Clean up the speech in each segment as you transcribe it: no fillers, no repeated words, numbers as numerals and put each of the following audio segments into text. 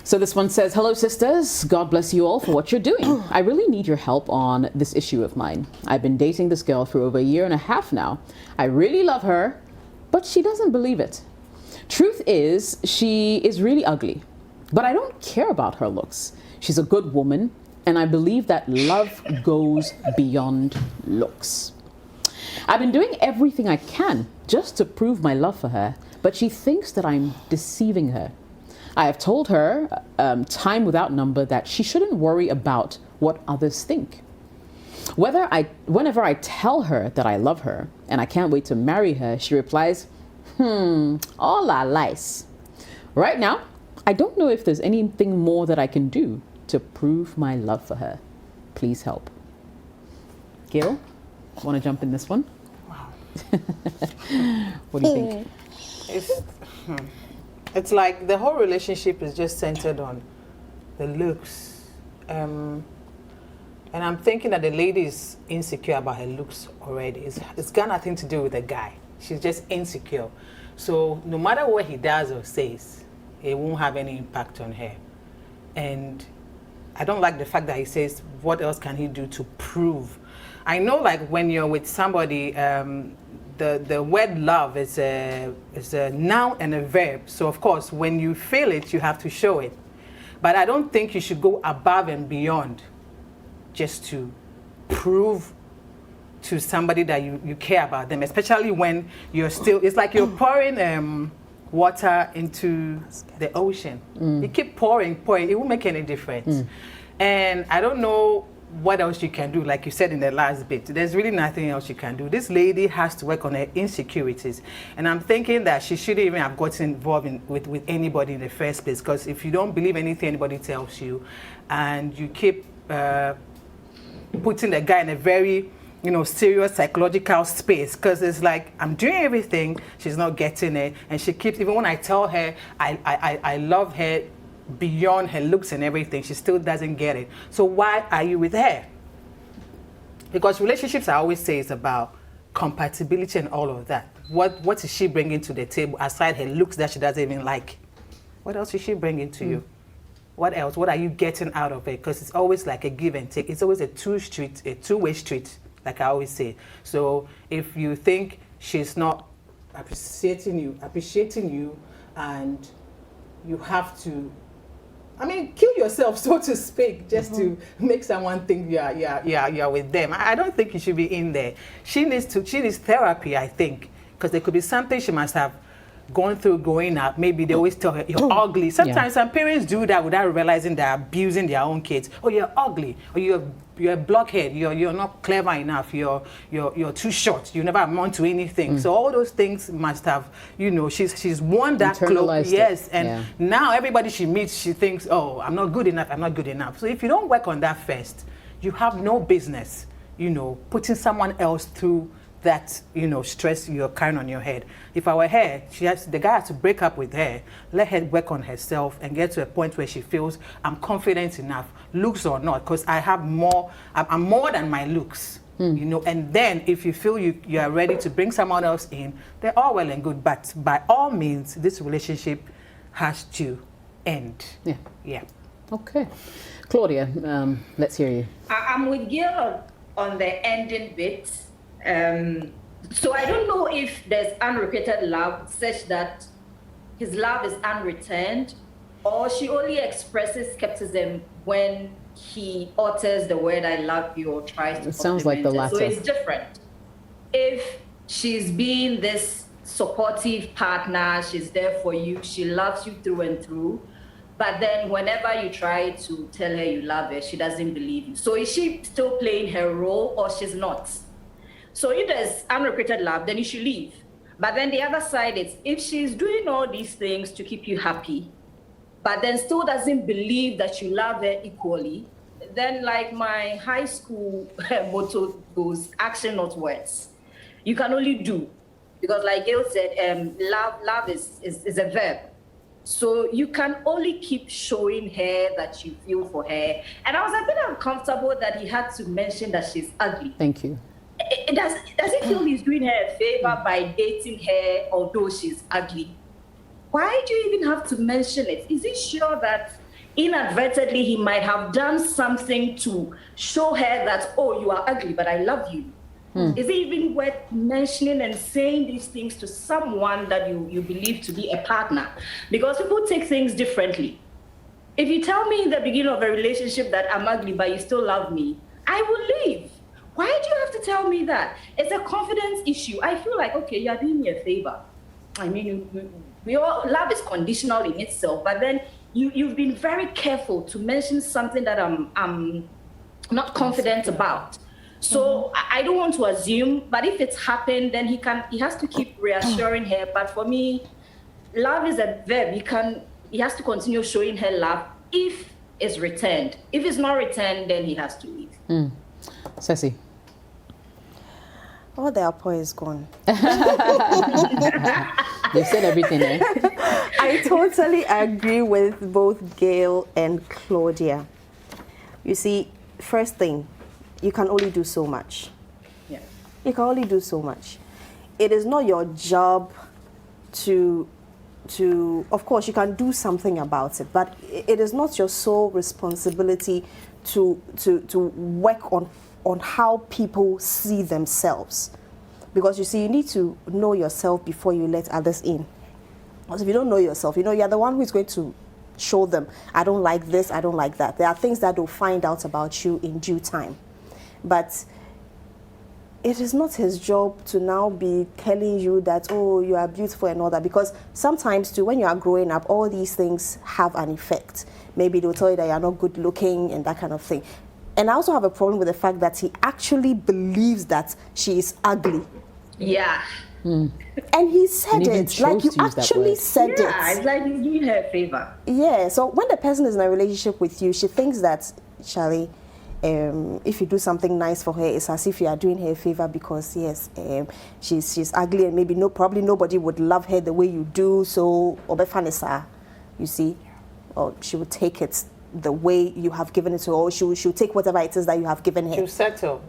So this one says, hello sisters, God bless you all for what you're doing. I really need your help on this issue of mine. I've been dating this girl for over 1.5 years now. I really love her, but she doesn't believe it. Truth is, she is really ugly, but I don't care about her looks. She's a good woman, and I believe that love goes beyond looks. I've been doing everything I can just to prove my love for her, but she thinks that I'm deceiving her. I have told her time without number that she shouldn't worry about what others think. Whenever I tell her that I love her and I can't wait to marry her, she replies, all are lies. Right now, I don't know if there's anything more that I can do to prove my love for her. Please help. Gail, want to jump in this one? Wow. What do you think? It's like the whole relationship is just centered on the looks. And I'm thinking that the lady is insecure about her looks already. It's got nothing to do with the guy. She's just insecure. So no matter what he does or says, it won't have any impact on her. And I don't like the fact that he says, what else can he do to prove? I know, like, when you're with somebody, the word love is a noun and a verb. So of course, when you feel it, you have to show it. But I don't think you should go above and beyond just to prove to somebody that you care about them, especially when you're still, it's like you're pouring water into the ocean. You keep pouring, it won't make any difference. And I don't know what else you can do. Like you said in the last bit, there's really nothing else you can do. This lady has to work on her insecurities, and I'm thinking that she shouldn't even have gotten involved with anybody in the first place, because if you don't believe anything anybody tells you and you keep putting the guy in a very serious psychological space, because it's like, I'm doing everything, she's not getting it, and she keeps, even when I tell her I love her beyond her looks and everything, she still doesn't get it. So why are you with her? Because relationships, I always say, is about compatibility and all of that. What is she bringing to the table aside her looks that she doesn't even like? What else is she bringing to you? What else? What are you getting out of it? Because it's always like a give and take. It's always a two-way street, like I always say. So if you think she's not appreciating you, and you have to, kill yourself, so to speak, just to make someone think you're with them. I don't think you should be in there. She needs therapy, I think, because there could be something she must have gone through growing up. Maybe they always tell her, you're ugly. Sometimes some parents do that without realizing they're abusing their own kids. Oh, you're ugly. Or you're a blockhead. You're not clever enough. You're too short. You never amount to anything. So all those things must have, she's worn that cloak. Yes. And now everybody she meets, she thinks, oh, I'm not good enough. I'm not good enough. So if you don't work on that first, you have no business, putting someone else through that stress you're carrying on your head. If I were her, the guy has to break up with her, let her work on herself and get to a point where she feels, I'm confident enough, looks or not, because I'm more than my looks. And then if you feel you are ready to bring someone else in, they're all well and good, but by all means this relationship has to end. Yeah. Okay, Claudia, let's hear you. I'm with Gail on the ending bit. So I don't know if there's unrequited love such that his love is unreturned, or she only expresses skepticism when he utters the word I love you or tries to. It sounds like the latter. So it's different. If she's being this supportive partner, she's there for you, she loves you through and through, but then whenever you try to tell her you love her, she doesn't believe you. So is she still playing her role or she's not? So if there's unrequited love, then you should leave. But then the other side is, if she's doing all these things to keep you happy, but then still doesn't believe that you love her equally, then like my high school motto goes, action not words. You can only do. Because like Gail said, love is a verb. So you can only keep showing her that you feel for her. And I was a bit uncomfortable that he had to mention that she's ugly. Thank you. Does he feel he's doing her a favor by dating her although she's ugly? Why do you even have to mention it? Is he sure that inadvertently he might have done something to show her that, oh, you are ugly, but I love you. Is it even worth mentioning and saying these things to someone that you believe to be a partner? Because people take things differently. If you tell me in the beginning of a relationship that I'm ugly, but you still love me, I will leave. Why do you have to tell me that? It's a confidence issue. I feel like, okay, you're doing me a favor. I mean, we all, love is conditional in itself, but then you've been very careful to mention something that I'm not confident about. So I don't want to assume, but if it's happened, then he has to keep reassuring her. But for me, love is a verb. He has to continue showing her love if it's returned. If it's not returned, then he has to leave. Ceci. Oh, the apple is gone. You said everything, eh? I totally agree with both Gail and Claudia. You see, first thing, you can only do so much. Yeah. You can only do so much. It is not your job to of course you can do something about it, but it is not your sole responsibility to work on how people see themselves. Because you see, you need to know yourself before you let others in. Because if you don't know yourself, you're the one who is going to show them, I don't like this, I don't like that. There are things that they'll find out about you in due time. But it is not his job to now be telling you that, oh, you are beautiful and all that. Because sometimes too, when you are growing up, all these things have an effect. Maybe they'll tell you that you're not good looking and that kind of thing. And I also have a problem with the fact that he actually believes that she is ugly. Yeah. And he said it, like you actually said it. Yeah, it's like he's doing her a favor. Yeah, so when the person is in a relationship with you, she thinks that, Charlie, if you do something nice for her, it's as if you are doing her a favor because, yes, she's ugly and maybe probably nobody would love her the way you do, so, obefanisa, you see, or she would take it the way you have given it to her, or she'll take whatever it is that you have given her. She'll settle.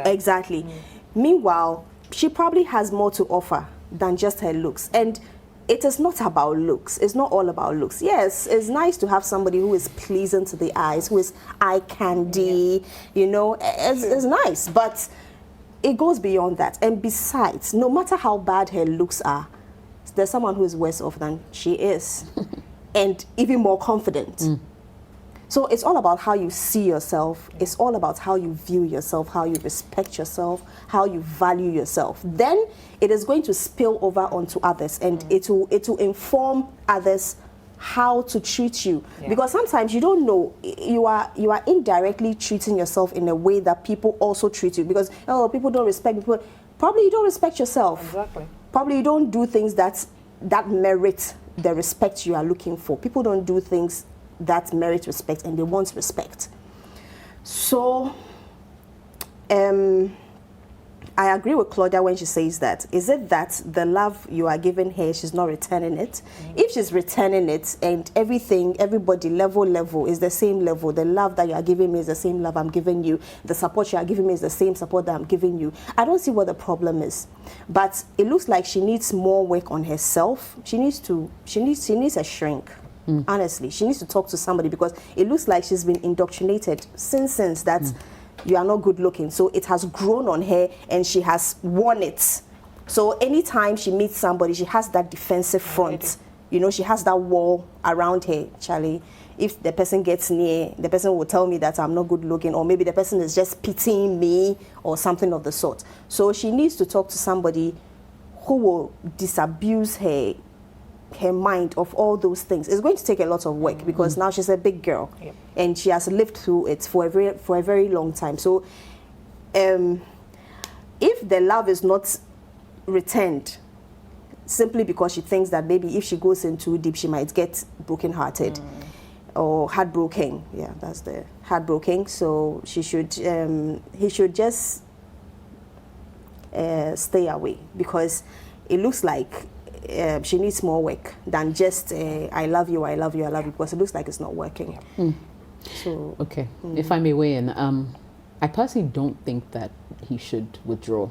Exactly. Meanwhile, she probably has more to offer than just her looks. And it is not about looks. It's not all about looks. Yes, it's nice to have somebody who is pleasing to the eyes, who is eye candy, it's nice. But it goes beyond that. And besides, no matter how bad her looks are, there's someone who is worse off than she is. And even more confident. So it's all about how you see yourself. It's all about how you view yourself, how you respect yourself, how you value yourself. Then it is going to spill over onto others, and it will inform others how to treat you. Yeah. Because sometimes you don't know, you are indirectly treating yourself in a way that people also treat you. Because people don't respect people. Probably you don't respect yourself. Exactly. Probably you don't do things that merit the respect you are looking for. People don't do things that merit respect, and they want respect. So I agree with Claudia when she says that. Is it that the love you are giving her, she's not returning it? If she's returning it and everybody level is the same level, the love that you are giving me is the same love I'm giving you, the support you are giving me is the same support that I'm giving you, I don't see what the problem is. But it looks like she needs more work on herself. She needs a shrink. Honestly, she needs to talk to somebody, because it looks like she's been indoctrinated since that you are not good looking. So it has grown on her and she has worn it. So anytime she meets somebody, she has that defensive front. She has that wall around her, Charlie. If the person gets near, the person will tell me that I'm not good looking, or maybe the person is just pitying me or something of the sort. So she needs to talk to somebody who will disabuse her mind of all those things. It's going to take a lot of work, because now she's a big girl, and she has lived through it for a very long time. So if the love is not returned simply because she thinks that maybe if she goes in too deep she might get broken-hearted or heartbroken, that's the heartbroken, so he should just stay away, because it looks like she needs more work than just I love you, because it looks like it's not working. So okay, if I may weigh in, I personally don't think that he should withdraw.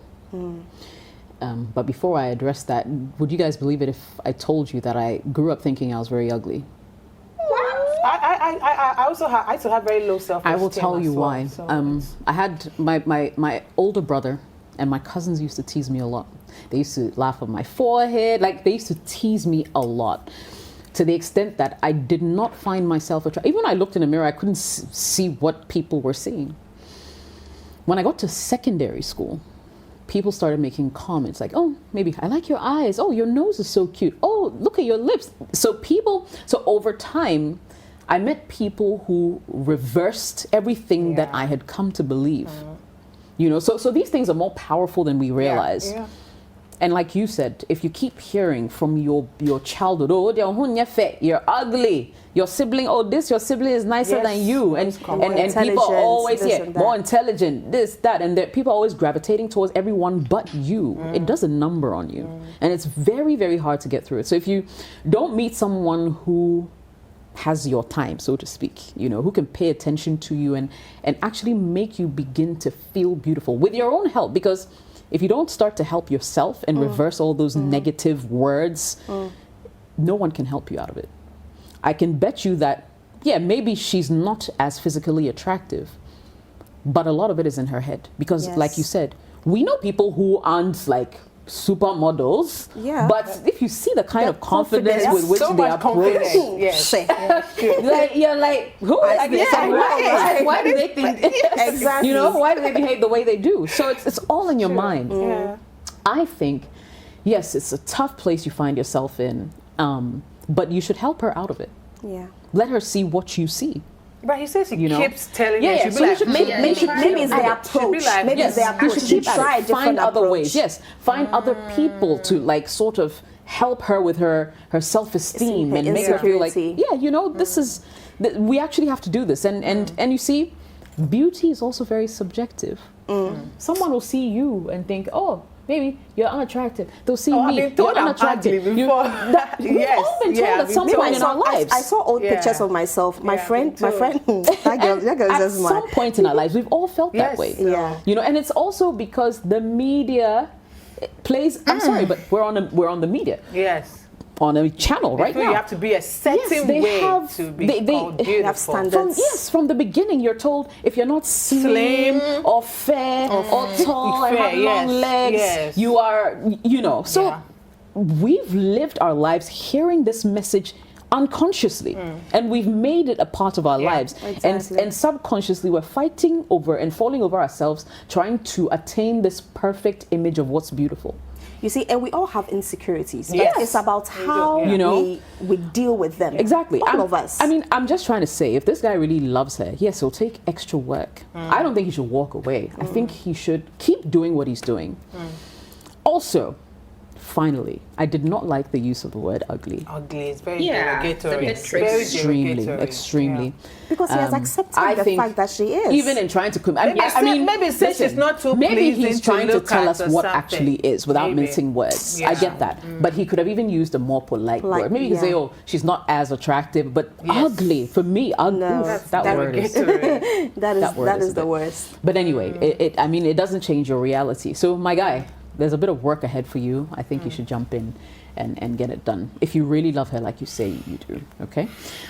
But before I address that, would you guys believe it if I told you that I grew up thinking I was very ugly? What? I also have, I used to have very low self-esteem. I will tell you as well, why. so I had my older brother and my cousins used to tease me a lot. They used to laugh on my forehead. Like, they used to tease me a lot, to the extent that I did not find myself attractive. Even when I looked in the mirror, I couldn't see what people were seeing. When I got to secondary school, people started making comments like, oh, maybe I like your eyes. Oh, your nose is so cute. Oh, look at your lips. So over time, I met people who reversed everything that I had come to believe. You know, so these things are more powerful than we realize. Yeah. And like you said, if you keep hearing from your childhood, oh, you're ugly, your sibling, oh, your sibling is nicer than you, and people are always more intelligent, this, that, and that. People are always gravitating towards everyone but you. It does a number on you, and it's very, very hard to get through it. So if you don't meet someone who has your time, so to speak, you know, who can pay attention to you and actually make you begin to feel beautiful with your own help, because if you don't start to help yourself and reverse all those negative words, no one can help you out of it. I can bet you that, yeah, maybe she's not as physically attractive, but a lot of it is in her head. Because like you said, we know people who aren't like supermodels, but if you see the kind of confidence with which they approach, like, you're like, who? Why do they think? Exactly. You know, why do they behave the way they do? So it's all in your mind. I think, yes, it's a tough place you find yourself in, but you should help her out of it. Let her see what you see. But he says he keeps telling me. So you should maybe it's the approach. Maybe it's the approach. You should try find other ways. Yes, find other people to like sort of help her with her self-esteem and make her feel like, yeah, you know, this is we actually have to do this. And you see, beauty is also very subjective. Someone will see you and think, oh, maybe you're unattractive. They'll see me, you're unattractive. We've all been told at some point in our lives. I saw old pictures of myself. My friend, that girl at some point in our lives, we've all felt that way. You know, and it's also because the media plays. I'm sorry, but we're on the media. On a channel right now. You have to be a certain way to be called beautiful. They have standards. From the beginning, you're told if you're not slim or fair or tall and have long legs, you are, you know. So we've lived our lives hearing this message unconsciously, and we've made it a part of our lives. And subconsciously, we're fighting over and falling over ourselves, trying to attain this perfect image of what's beautiful. You see, and we all have insecurities. It's about how we deal with them. Exactly. All of us. I mean, I'm just trying to say, if this guy really loves her, yes, he'll take extra work. I don't think he should walk away. I think he should keep doing what he's doing. Also, finally, I did not like the use of the word ugly. Ugly is very derogatory. Extremely. Because he has accepted the fact that she is. Even in trying to... I mean, maybe since she's not too maybe he's trying to tell us what something. actually is without mincing words. I get that. But he could have even used a more polite word. Maybe he could say, oh, she's not as attractive, but ugly. For me, ugly. No, that word is... that is the worst. But anyway, it doesn't change your reality. So, my guy, there's a bit of work ahead for you. I think you should jump in and get it done. If you really love her like you say you do, okay?